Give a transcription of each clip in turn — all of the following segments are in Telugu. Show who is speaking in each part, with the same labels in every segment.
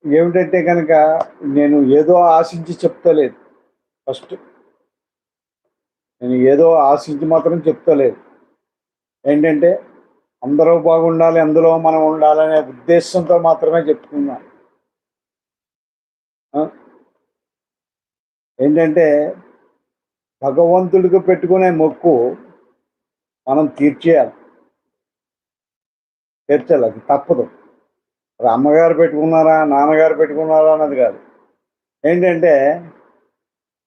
Speaker 1: ఏమిటంటే కనుక నేను ఏదో ఆశించి చెప్తలేదు. ఫస్ట్ నేను ఏదో ఆశించి మాత్రం చెప్తలేదు. ఏంటంటే అందరూ బాగుండాలి, అందులో మనం ఉండాలనే ఉద్దేశంతో మాత్రమే చెప్తున్నాను. ఆ! ఏంటంటే భగవంతుడికి పెట్టుకునే మొక్కు మనం తీర్చాలి. అది తప్పదు. అది అమ్మగారు పెట్టుకున్నారా, నాన్నగారు పెట్టుకున్నారా అన్నది కాదు. ఏంటంటే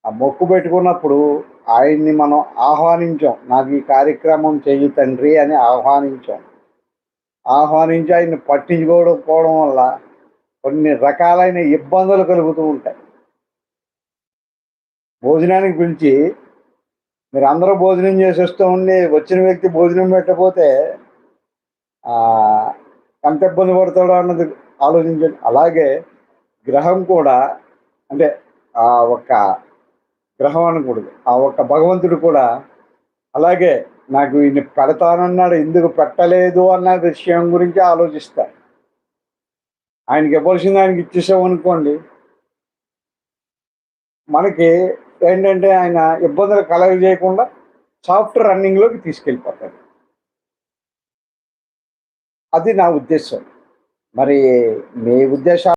Speaker 1: ఆ మొక్కు పెట్టుకున్నప్పుడు ఆయన్ని మనం ఆహ్వానించాం. నాకు ఈ కార్యక్రమం చెయ్యి తండ్రి అని ఆహ్వానించాం. ఆహ్వానించి ఆయన్ని పట్టించుకోకపోవడం వల్ల కొన్ని రకాలైన ఇబ్బందులు కలుగుతూ ఉంటాయి. భోజనానికి పిలిచి మీరందరూ భోజనం చేసేస్తూ ఉండి వచ్చిన వ్యక్తి భోజనం పెట్టకపోతే ఎంత ఇబ్బంది పడతాడో అన్నది ఆలోచించండి. అలాగే గ్రహం కూడా అంటే ఆ ఒక్క గ్రహం అనకూడదు. ఆ ఒక్క భగవంతుడు కూడా అలాగే నాకు ఈయన్ని పెడతానన్నాడు ఎందుకు పెట్టలేదు అన్న విషయం గురించి ఆలోచిస్తా. ఆయనకి ఇవ్వాల్సింది ఆయనకి ఇచ్చేసామనుకోండి, మనకి ఏంటంటే ఆయన ఇబ్బందులు కలగజేయకుండా సాఫ్ట్ రన్నింగ్‌లోకి తీసుకెళ్ళిపోతాడు. అది నా ఉద్దేశ్యం. మరి మీ ఉద్దేశాలు